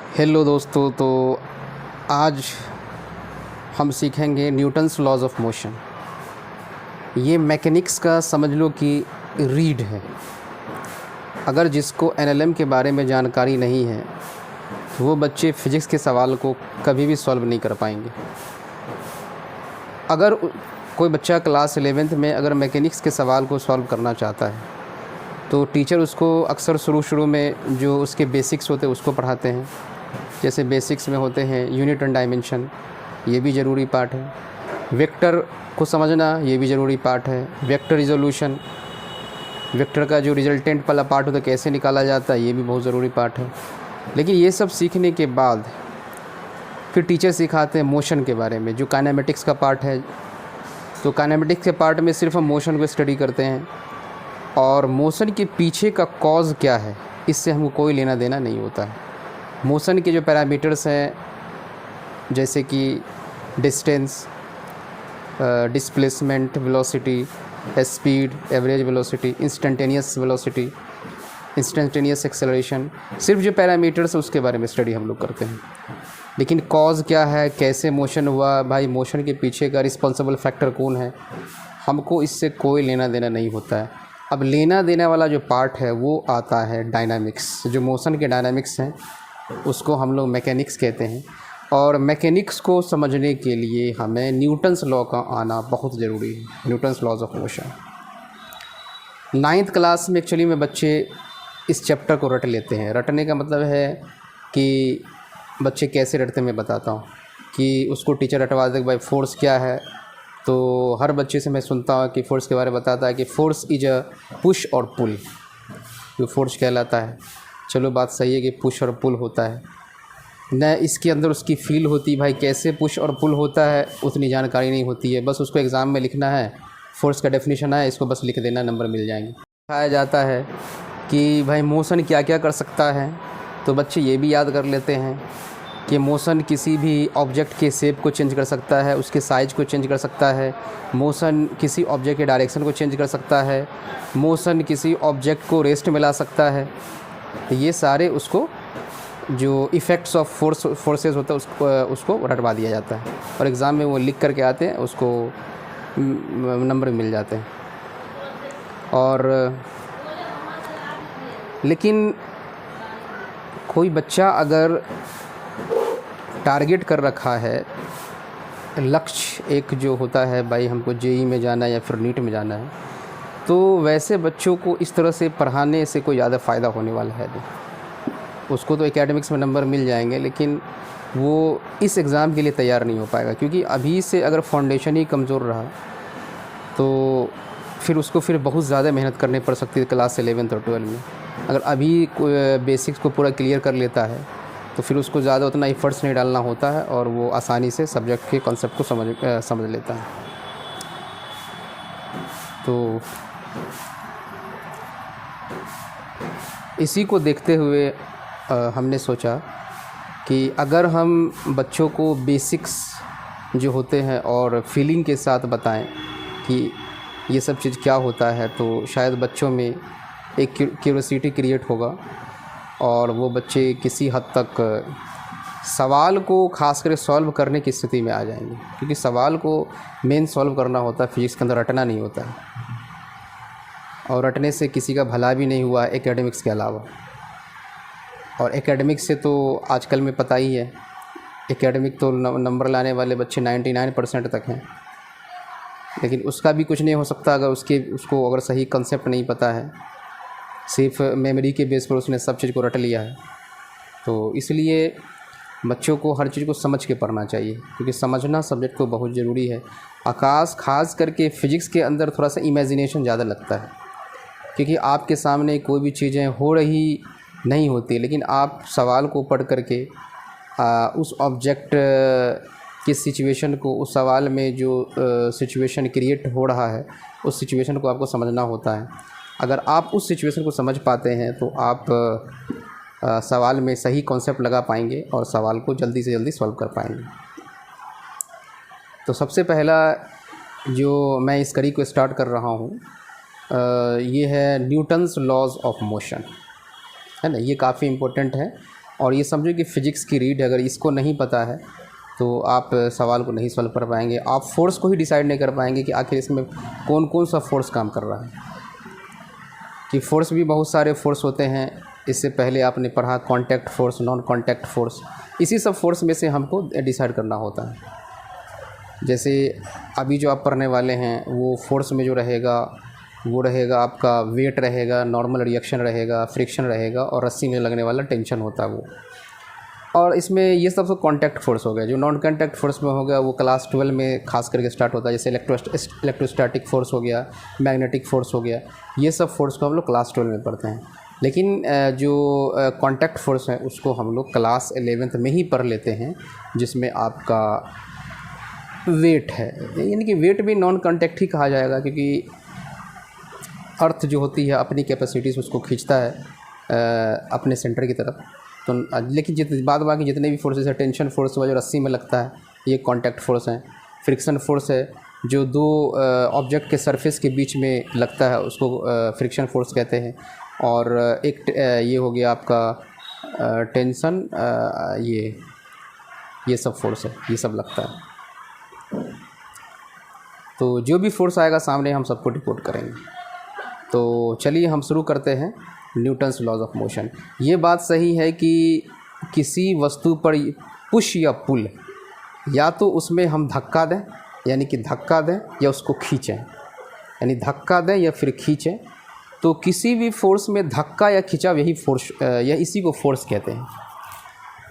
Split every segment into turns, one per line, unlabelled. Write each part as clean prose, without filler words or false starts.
Hello दोस्तों, तो आज हम सीखेंगे न्यूटन्स लॉज ऑफ मोशन। ये मैकेनिक्स का समझ लो कि रीड है। अगर जिसको एनएलएम के बारे में जानकारी नहीं है वो बच्चे फ़िज़िक्स के सवाल को कभी भी सॉल्व नहीं कर पाएंगे। अगर कोई बच्चा क्लास 11th में अगर मैकेनिक्स के सवाल को सॉल्व करना चाहता है तो टीचर उसको अक्सर शुरू में जो उसके बेसिक्स होते हैं उसको पढ़ाते हैं। जैसे बेसिक्स में होते हैं यूनिट एंड डायमेंशन, ये भी ज़रूरी पार्ट है। वेक्टर को समझना, ये भी ज़रूरी पार्ट है। वेक्टर रिजोल्यूशन, वेक्टर का जो रिजल्टेंट वाला पार्ट होता है कैसे निकाला जाता है, ये भी बहुत ज़रूरी पार्ट है। लेकिन ये सब सीखने के बाद फिर टीचर सिखाते हैं मोशन के बारे में, जो काइनेमेटिक्स का पार्ट है। तो काइनेमेटिक्स के पार्ट में सिर्फ हम मोशन को स्टडी करते हैं और मोशन के पीछे का कॉज क्या है इससे हमको कोई लेना देना नहीं होता है। मोशन के जो पैरामीटर्स हैं जैसे कि distance, displacement, velocity, speed, average velocity, instantaneous velocity, instantaneous acceleration, सिर्फ जो पैरामीटर्स है उसके बारे में स्टडी हम लोग करते हैं। लेकिन कॉज क्या है, कैसे मोशन हुआ, भाई मोशन के पीछे का रिस्पॉन्सिबल फैक्टर कौन है, हमको इससे कोई लेना देना नहीं होता है। अब लेना देना वाला जो पार्ट है वो आता है डायनामिक्स। जो मोशन के डायनामिक्स हैं उसको हम लोग मैकेनिक्स कहते हैं। और मैकेनिक्स को समझने के लिए हमें न्यूटन्स लॉ का आना बहुत ज़रूरी है, Newton's laws of motion. 9th class में एक्चुअली में बच्चे इस चैप्टर को रट लेते हैं। रटने का मतलब है कि बच्चे कैसे रटते हैं मैं बताता हूँ। कि उसको टीचर रटवा दे भाई फोर्स क्या है, तो हर बच्चे से मैं सुनता हूँ कि फ़ोर्स के बारे में बताता है कि फ़ोर्स इज अ पुश और पुल, जो फोर्स कहलाता है। चलो बात सही है कि पुश और पुल होता है, न इसके अंदर उसकी फील होती भाई कैसे पुश और पुल होता है उतनी जानकारी नहीं होती है। बस उसको एग्ज़ाम में लिखना है, फोर्स का डेफिनेशन है, इसको बस लिख देना, नंबर मिल जाएंगे। दिखाया जाता है कि भाई मोशन क्या क्या कर सकता है, तो बच्चे ये भी याद कर लेते हैं कि मोशन किसी भी ऑब्जेक्ट के शेप को चेंज कर सकता है, उसके साइज़ को चेंज कर सकता है। मोशन किसी ऑब्जेक्ट के डायरेक्शन को चेंज कर सकता है। मोशन किसी ऑब्जेक्ट को रेस्ट में ला सकता है। ये सारे उसको जो इफ़ेक्ट्स ऑफ फोर्सेस होता है उसको रटवा दिया जाता है और एग्ज़ाम में वो लिख करके आते हैं, उसको नंबर मिल जाते हैं। और लेकिन कोई बच्चा अगर टारगेट कर रखा है, लक्ष्य एक जो होता है भाई हमको जेईई में जाना है या फिर नीट में जाना है, तो वैसे बच्चों को इस तरह से पढ़ाने से कोई ज़्यादा फ़ायदा होने वाला है नहीं। उसको तो एकेडमिक्स में नंबर मिल जाएंगे लेकिन वो इस एग्ज़ाम के लिए तैयार नहीं हो पाएगा, क्योंकि अभी से अगर फाउंडेशन ही कमज़ोर रहा तो फिर उसको बहुत ज़्यादा मेहनत करनी पड़ सकती है क्लास 11th और 12 में। अगर अभी बेसिक्स को पूरा क्लियर कर लेता है तो फिर उसको ज़्यादा उतना एफर्ट्स नहीं डालना होता है और वो आसानी से सब्जेक्ट के कॉन्सेप्ट को समझ लेता है। तो इसी को देखते हुए हमने सोचा कि अगर हम बच्चों को बेसिक्स जो होते हैं और फीलिंग के साथ बताएं कि ये सब चीज़ क्या होता है, तो शायद बच्चों में एक क्यूरियोसिटी क्रिएट होगा और वो बच्चे किसी हद तक सवाल को खास करके सॉल्व करने की स्थिति में आ जाएंगे। क्योंकि सवाल को मेन सॉल्व करना होता है, फिजिक्स के अंदर रटना नहीं होता है। और रटने से किसी का भला भी नहीं हुआ एकेडमिक्स के अलावा। और एकेडमिक्स से तो आजकल में पता ही है, एकेडमिक तो नंबर लाने वाले बच्चे 99% तक हैं, लेकिन उसका भी कुछ नहीं हो सकता अगर उसको अगर सही कंसेप्ट नहीं पता है, सिर्फ मेमोरी के बेस पर उसने सब चीज़ को रट लिया है। तो इसलिए बच्चों को हर चीज़ को समझ के पढ़ना चाहिए, क्योंकि समझना सब्जेक्ट को बहुत ज़रूरी है। खास करके फ़िज़िक्स के अंदर थोड़ा सा इमेजिनेशन ज़्यादा लगता है, क्योंकि आपके सामने कोई भी चीज़ें हो रही नहीं होती, लेकिन आप सवाल को पढ़ करके उस ऑब्जेक्ट की सिचुएशन को, उस सवाल में जो सिचुएशन क्रिएट हो रहा है उस सिचुएशन को आपको समझना होता है। अगर आप उस सिचुएशन को समझ पाते हैं तो आप सवाल में सही कॉन्सेप्ट लगा पाएंगे और सवाल को जल्दी से जल्दी सॉल्व कर पाएंगे। तो सबसे पहला जो मैं इस कड़ी को स्टार्ट कर रहा हूँ ये है न्यूटन्स लॉज ऑफ मोशन, है ना। ये काफ़ी इम्पोर्टेंट है और ये समझो कि फ़िज़िक्स की रीड अगर इसको नहीं पता है तो आप सवाल को नहीं सॉल्व कर पाएंगे। आप फोर्स को ही डिसाइड नहीं कर पाएंगे कि आखिर इसमें कौन कौन सा फोर्स काम कर रहा है, कि फोर्स भी बहुत सारे फोर्स होते हैं। इससे पहले आपने पढ़ा contact force, non contact force, इसी सब फोर्स में से हमको डिसाइड करना होता है। जैसे अभी जो आप पढ़ने वाले हैं वो फोर्स में जो रहेगा वो रहेगा आपका वेट रहेगा, नॉर्मल रिएक्शन रहेगा, फ्रिक्शन रहेगा और रस्सी में लगने वाला टेंशन होता है वो। और इसमें ये सब कॉन्टैक्ट फोर्स हो गया। जो नॉन कॉन्टैक्ट फोर्स में हो गया वो क्लास 12 में खास करके स्टार्ट होता है, जैसे इलेक्ट्रोस्टैटिक फोर्स हो गया, मैग्नेटिक फोर्स हो गया, ये सब फोर्स को हम लोग क्लास 12 में पढ़ते हैं। लेकिन जो कॉन्टैक्ट फोर्स है उसको हम लोग क्लास 11th में ही पढ़ लेते हैं, जिसमें आपका वेट है। यानी कि वेट भी नॉन कॉन्टैक्ट ही कहा जाएगा, क्योंकि अर्थ जो होती है अपनी कैपेसिटी से उसको खींचता है अपने सेंटर की तरफ। तो लेकिन बाद बाकी जितने भी फोर्सेस है, टेंशन फोर्स हुआ जो रस्सी में लगता है, ये कॉन्टैक्ट फोर्स है। फ्रिक्शन फोर्स है जो दो ऑब्जेक्ट के सरफेस के बीच में लगता है, उसको फ्रिक्शन फोर्स कहते हैं। और एक ये हो गया आपका टेंशन, ये सब फोर्स है, ये सब लगता है। तो जो भी फोर्स आएगा सामने हम सबको रिपोर्ट करेंगे। तो चलिए हम शुरू करते हैं न्यूटन्स लॉज ऑफ मोशन। ये बात सही है कि किसी वस्तु पर पुश या पुल, या तो उसमें हम धक्का दें, यानी कि धक्का दें, या उसको खींचें, यानी धक्का दें या फिर खींचें। तो किसी भी फोर्स में धक्का या खिंचाव यही फोर्स, या इसी को फोर्स कहते हैं।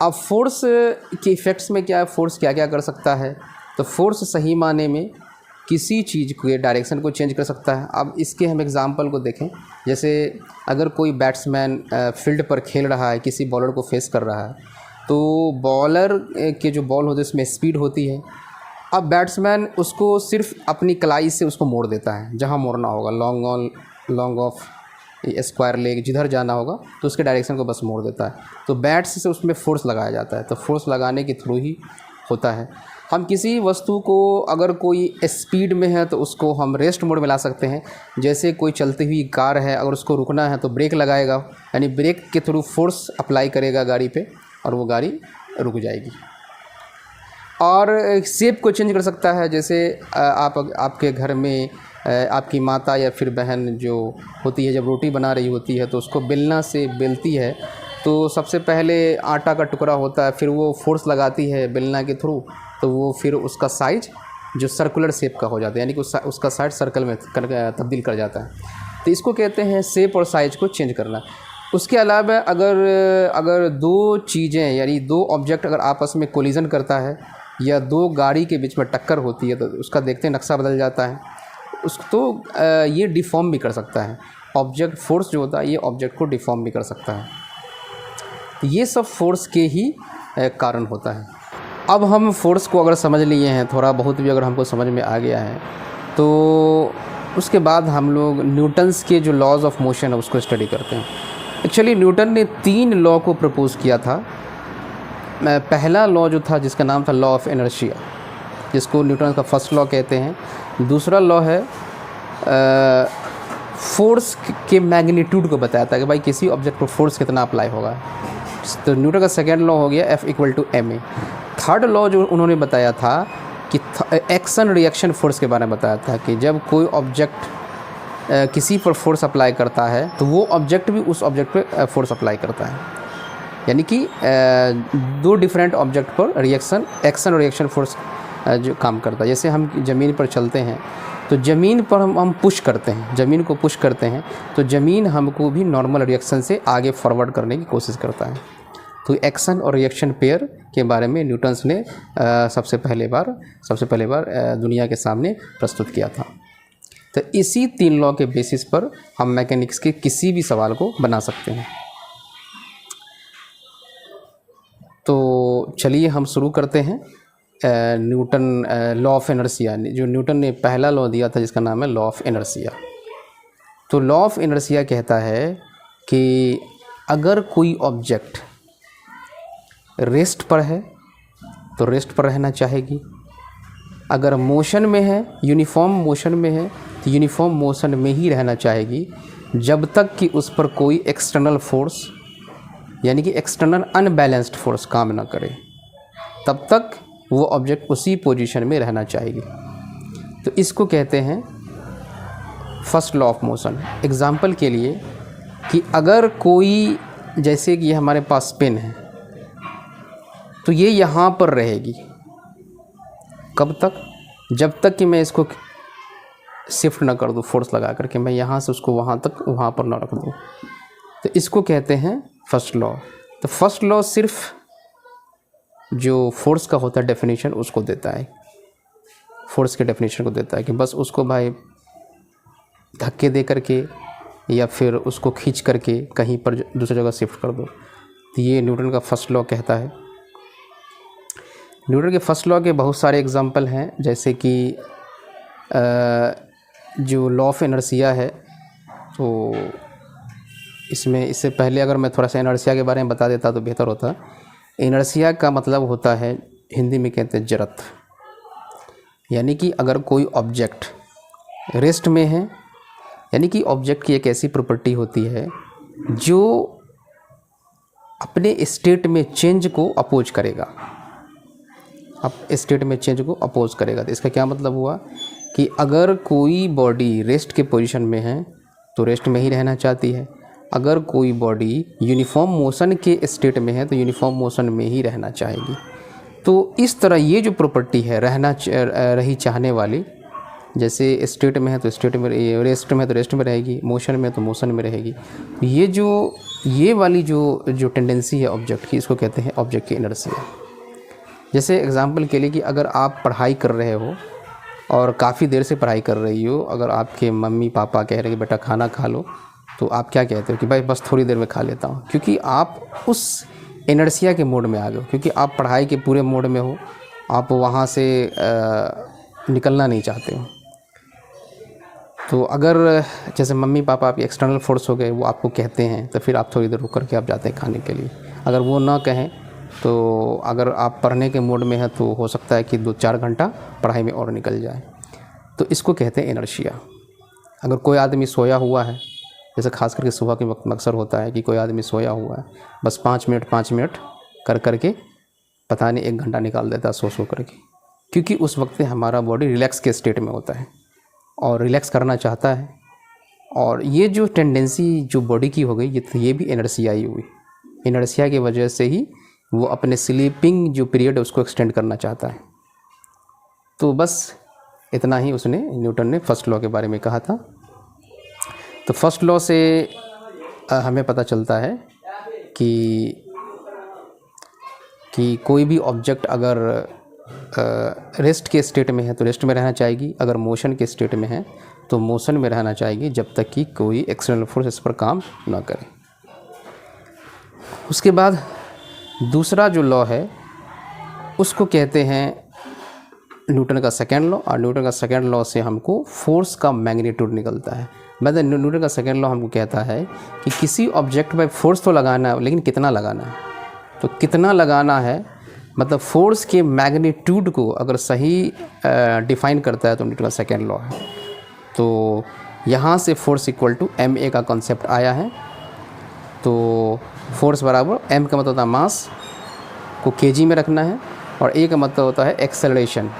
अब फोर्स के इफ़ेक्ट्स में क्या है, फोर्स क्या क्या कर सकता है। तो फोर्स सही माने में किसी चीज़ के डायरेक्शन को चेंज कर सकता है। अब इसके हम एग्ज़ाम्पल को देखें। जैसे अगर कोई बैट्समैन फील्ड पर खेल रहा है, किसी बॉलर को फेस कर रहा है, तो बॉलर के जो बॉल होते हैं उसमें स्पीड होती है। अब बैट्समैन उसको सिर्फ अपनी कलाई से उसको मोड़ देता है, जहाँ मोड़ना होगा, long on, long off, square leg, जिधर जाना होगा तो उसके डायरेक्शन को बस मोड़ देता है। तो बैट्स से उसमें फोर्स लगाया जाता है। तो फोर्स लगाने के थ्रू ही होता है। हम किसी वस्तु को अगर कोई स्पीड में है तो उसको हम रेस्ट मोड में ला सकते हैं। जैसे कोई चलती हुई कार है, अगर उसको रुकना है तो ब्रेक लगाएगा, यानी ब्रेक के थ्रू फोर्स अप्लाई करेगा गाड़ी पे और वो गाड़ी रुक जाएगी। और शेप को चेंज कर सकता है। जैसे आपके घर में आपकी माता या फिर बहन जो होती है, जब रोटी बना रही होती है तो उसको बेलना से बेलती है, तो सबसे पहले आटा का टुकड़ा होता है, फिर वो फोर्स लगाती है बेलना के थ्रू, तो वो फिर उसका साइज जो सर्कुलर शेप का हो जाता है, यानी कि उसका साइज सर्कल में तब्दील कर जाता है। तो इसको कहते हैं शेप और साइज को चेंज करना। उसके अलावा अगर दो चीज़ें, यानी दो ऑब्जेक्ट अगर आपस में कोलिजन करता है या दो गाड़ी के बीच में टक्कर होती है, तो उसका देखते नक्शा बदल जाता है। तो ये डिफ़ॉर्म भी कर सकता है ऑब्जेक्ट। फोर्स जो होता है ये ऑब्जेक्ट को डिफ़ॉर्म भी कर सकता है। तो ये सब फोर्स के ही कारण होता है। अब हम फोर्स को अगर समझ लिए हैं, थोड़ा बहुत भी अगर हमको समझ में आ गया है, तो उसके बाद हम लोग न्यूटन्स के जो लॉज ऑफ मोशन है उसको स्टडी करते हैं। एक्चुअली न्यूटन ने 3 लॉ को प्रपोज़ किया था। पहला लॉ जो था जिसका नाम था लॉ ऑफ इनर्शिया, जिसको न्यूटन का फर्स्ट लॉ कहते हैं। दूसरा लॉ है फोर्स के मैग्नीट्यूड को बताया था कि भाई किसी ऑब्जेक्ट पर फोर्स कितना अप्लाई होगा। तो न्यूटन का सेकेंड लॉ हो गया F=ma। थर्ड लॉ जो उन्होंने बताया था कि एक्शन रिएक्शन फोर्स के बारे में बताया था कि जब कोई ऑब्जेक्ट किसी पर फोर्स अप्लाई करता है तो वो ऑब्जेक्ट भी उस ऑब्जेक्ट पे फोर्स अप्लाई करता है। यानी कि दो डिफरेंट ऑब्जेक्ट पर एक्शन और रिएक्शन फोर्स जो काम करता है। जैसे हम ज़मीन पर चलते हैं तो ज़मीन पर हम पुश करते हैं, ज़मीन को पुश करते हैं, तो ज़मीन हमको भी नॉर्मल रिएक्शन से आगे फॉरवर्ड करने की कोशिश करता है। तो एक्शन और रिएक्शन पेयर के बारे में न्यूटन्स ने सबसे पहले बार दुनिया के सामने प्रस्तुत किया था। तो इसी 3 लॉ के बेसिस पर हम मैकेनिक्स के किसी भी सवाल को बना सकते हैं। तो चलिए हम शुरू करते हैं न्यूटन लॉ ऑफ इनर्शिया। जो न्यूटन ने पहला लॉ दिया था जिसका नाम है लॉ ऑफ इनर्शिया। तो लॉ ऑफ इनर्शिया कहता है कि अगर कोई ऑब्जेक्ट रेस्ट पर है तो रेस्ट पर रहना चाहेगी, अगर मोशन में है, यूनिफॉर्म मोशन में है, तो यूनिफॉर्म मोशन में ही रहना चाहेगी, जब तक कि उस पर कोई एक्सटर्नल फोर्स यानी कि एक्सटर्नल अनबैलेंस्ड फोर्स काम ना करे, तब तक वो ऑब्जेक्ट उसी पोजीशन में रहना चाहिए। तो इसको कहते हैं first law of motion. Example के लिए कि अगर कोई, जैसे कि ये हमारे पास पेन है, तो ये यहाँ पर रहेगी कब तक? जब तक कि मैं इसको शिफ्ट ना कर दूँ फोर्स लगा करके, मैं यहाँ से उसको वहाँ तक वहाँ पर ना रख दूँ। तो इसको कहते हैं फर्स्ट लॉ। तो फर्स्ट लॉ सिर्फ जो फोर्स का होता है डेफिनेशन उसको देता है, फोर्स के डेफिनेशन को देता है कि बस उसको भाई धक्के दे करके या फिर उसको खींच करके कहीं पर दूसरी जगह शिफ्ट कर दो। तो ये न्यूटन का फर्स्ट लॉ कहता है। न्यूटन के फर्स्ट लॉ के बहुत सारे एग्जांपल हैं, जैसे कि जो लॉ ऑफ इनर्शिया है, तो इससे पहले अगर मैं थोड़ा सा इनर्शिया के बारे में बता देता तो बेहतर होता। इनर्शिया का मतलब होता है, हिंदी में कहते हैं जड़त, यानी कि अगर कोई ऑब्जेक्ट रेस्ट में है, यानी कि ऑब्जेक्ट की एक ऐसी प्रॉपर्टी होती है जो अपने स्टेट में चेंज को अपोज करेगा, अब स्टेट में चेंज को अपोज करेगा। तो इसका क्या मतलब हुआ कि अगर कोई बॉडी रेस्ट के पोजीशन में है तो रेस्ट में ही रहना चाहती है, अगर कोई बॉडी यूनिफॉर्म मोशन के स्टेट में है तो यूनिफॉर्म मोशन में ही रहना चाहेगी। तो इस तरह ये जो प्रॉपर्टी है रही चाहने वाली, जैसे स्टेट में है तो स्टेट में, रेस्ट में है तो रेस्ट में रहेगी, मोशन में तो मोशन में रहेगी। ये वाली जो टेंडेंसी है ऑब्जेक्ट की, इसको कहते हैं ऑब्जेक्ट की इनर्शिया। जैसे एग्जांपल के लिए कि अगर आप पढ़ाई कर रहे हो और काफ़ी देर से पढ़ाई कर रही हो, अगर आपके मम्मी पापा कह रहे हैं कि बेटा खाना खा लो, तो आप क्या कहते हो कि भाई बस थोड़ी देर में खा लेता हूँ, क्योंकि आप उस इनर्शिया के मोड में आ गए हो, क्योंकि आप पढ़ाई के पूरे मोड में हो, आप वहाँ से निकलना नहीं चाहते हो। तो अगर जैसे मम्मी पापा आपके एक्सटर्नल फोर्स हो गए, वो आपको कहते हैं, तो फिर आप थोड़ी देर रुक करके आप जाते हैं खाने के लिए। अगर वो ना कहें तो अगर आप पढ़ने के मोड में हैं तो हो सकता है कि 2-4 घंटा पढ़ाई में और निकल जाए। तो इसको कहते हैं इनर्शिया। अगर कोई आदमी सोया हुआ है, जैसे खास करके सुबह के वक्त अक्सर होता है कि कोई आदमी सोया हुआ है, बस 5 मिनट कर करके पता नहीं 1 घंटा निकाल देता है सो करके, क्योंकि उस वक्त हमारा बॉडी रिलैक्स के स्टेट में होता है और रिलैक्स करना चाहता है। और ये जो टेंडेंसी जो बॉडी की हो गई, ये भी इनर्शिया ही हुई। इनर्शिया की वजह से ही वो अपने स्लीपिंग जो पीरियड है उसको एक्सटेंड करना चाहता है। तो बस इतना ही न्यूटन ने फर्स्ट लॉ के बारे में कहा था। तो फर्स्ट लॉ से हमें पता चलता है कि कोई भी ऑब्जेक्ट अगर रेस्ट के स्टेट में है तो रेस्ट में रहना चाहेगी, अगर मोशन के स्टेट में है तो मोशन में रहना चाहेगी, जब तक कि कोई एक्सटर्नल फोर्स इस पर काम ना करे। उसके बाद दूसरा जो लॉ है उसको कहते हैं न्यूटन का सेकेंड लॉ। और न्यूटन का सेकेंड लॉ से हमको फोर्स का मैग्नीट्यूड निकलता है। मतलब न्यूटन का सेकेंड लॉ हमको कहता है कि किसी ऑब्जेक्ट पर फोर्स तो लगाना है, लेकिन कितना लगाना है। तो कितना लगाना है मतलब फोर्स के मैग्नीट्यूड को अगर सही डिफाइन करता है तो न्यूटन का सेकेंड लॉ है। तो यहाँ से फोर्स इक्वल टू ma का कॉन्सेप्ट आया है। तो फोर्स बराबर m का मतलब होता है मास को kg में रखना है, और a का मतलब होता है एक्सेलरेशन।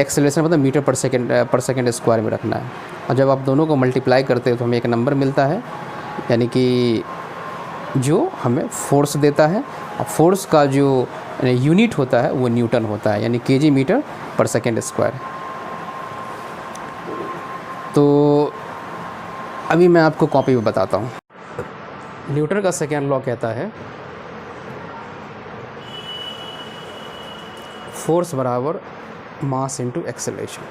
एक्सेलरेशन मतलब मीटर पर सेकेंड स्क्वायर में रखना है। और जब आप दोनों को मल्टीप्लाई करते हैं तो हमें एक नंबर मिलता है, यानी कि जो हमें फोर्स देता है। और फोर्स का जो यूनिट होता है वो न्यूटन होता है, यानी kg मीटर पर सेकेंड स्क्वायर। तो अभी मैं आपको कॉपी में बताता हूँ। न्यूटन का सेकेंड लॉ कहता है फोर्स बराबर मास इनटू एक्सेलरेशन।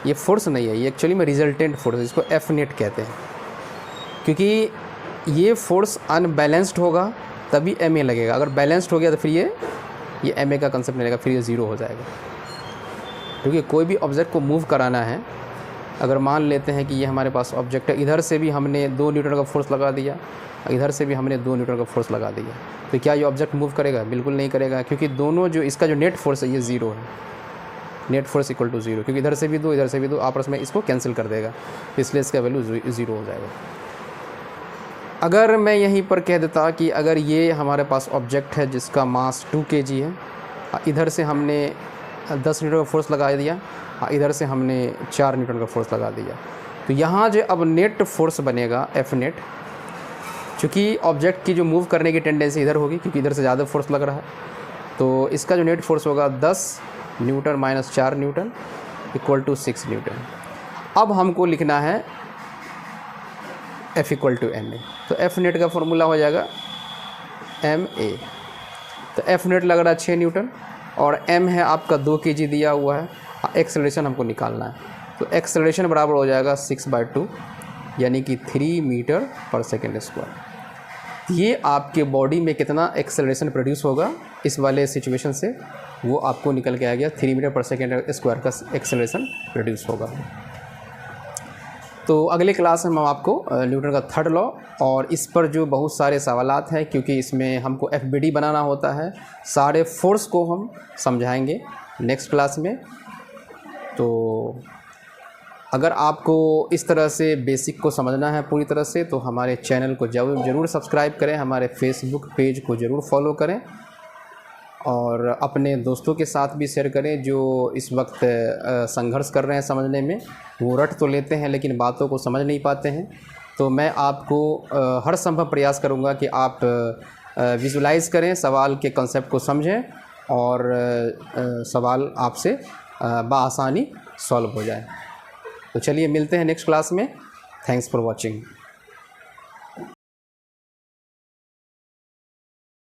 ये फोर्स नहीं है, ये एक्चुअली में रिजल्टेंट फोर्स, इसको एफ नेट कहते हैं। क्योंकि ये फोर्स अनबैलेंस्ड होगा तभी ma लगेगा, अगर बैलेंस्ड हो गया तो फिर ये ma का कंसेप्ट नहीं लगेगा, फिर ये ज़ीरो हो जाएगा। क्योंकि कोई भी ऑब्जेक्ट को मूव कराना है, अगर मान लेते हैं कि ये हमारे पास ऑब्जेक्ट है, इधर से भी हमने 2 न्यूटन का फोर्स लगा दिया, इधर से भी हमने 2 न्यूटन का फोर्स लगा दिया, तो क्या ये ऑब्जेक्ट मूव करेगा? बिल्कुल नहीं करेगा, क्योंकि दोनों जो इसका जो नेट फोर्स है ये ज़ीरो है। Net force equal to zero, क्योंकि इधर से भी 2 इधर से भी 2 आपस में इसको कैंसिल कर देगा, इसलिए इसका वैल्यू ज़ीरो हो जाएगा। अगर मैं यहीं पर कह देता कि अगर ये हमारे पास ऑब्जेक्ट है जिसका मास 2 kg है, इधर से हमने 10 न्यूटन का फोर्स लगा दिया, इधर से हमने 4 न्यूटन का फोर्स लगा दिया, तो यहाँ जो अब नेट फोर्स बनेगा F नेट, चूँकि ऑब्जेक्ट की जो मूव करने की टेंडेंसी इधर होगी क्योंकि इधर से ज़्यादा फोर्स लग रहा है, तो इसका जो नेट फोर्स होगा 10 newton minus 4 newton equal to 6 newton. अब हमको लिखना है F equal to M A, तो F नेट का फॉर्मूला हो जाएगा MA। तो F नेट लग रहा है 6 न्यूटन और M है आपका 2 kg दिया हुआ है, एक्सेलरेशन हमको निकालना है, तो एक्सेलरेशन बराबर हो जाएगा 6/2 यानी कि 3 मीटर पर सेकेंड स्क्वायर। ये आपके बॉडी में कितना एक्सेलरेशन प्रोड्यूस होगा इस वाले सिचुएशन से, वो आपको निकल के आ गया 3 मीटर पर सेकेंड स्क्वायर का एक्सेलरेशन प्रोड्यूस होगा। तो अगले क्लास में हम आपको न्यूटन का थर्ड लॉ और इस पर जो बहुत सारे सवालात हैं, क्योंकि इसमें हमको FBD बनाना होता है, सारे फोर्स को हम समझाएंगे नेक्स्ट क्लास में। तो अगर आपको इस तरह से बेसिक को समझना है पूरी तरह से, तो हमारे चैनल को ज़रूर सब्सक्राइब करें, हमारे फेसबुक पेज को ज़रूर फॉलो करें और अपने दोस्तों के साथ भी शेयर करें जो इस वक्त संघर्ष कर रहे हैं समझने में। वो रट तो लेते हैं लेकिन बातों को समझ नहीं पाते हैं। तो मैं आपको हर संभव प्रयास करूंगा कि आप विजुलाइज़ करें, सवाल के कंसेप्ट को समझें और सवाल आपसे बआसानी सॉल्व हो जाए। तो चलिए मिलते हैं नेक्स्ट क्लास में। Thanks for watching.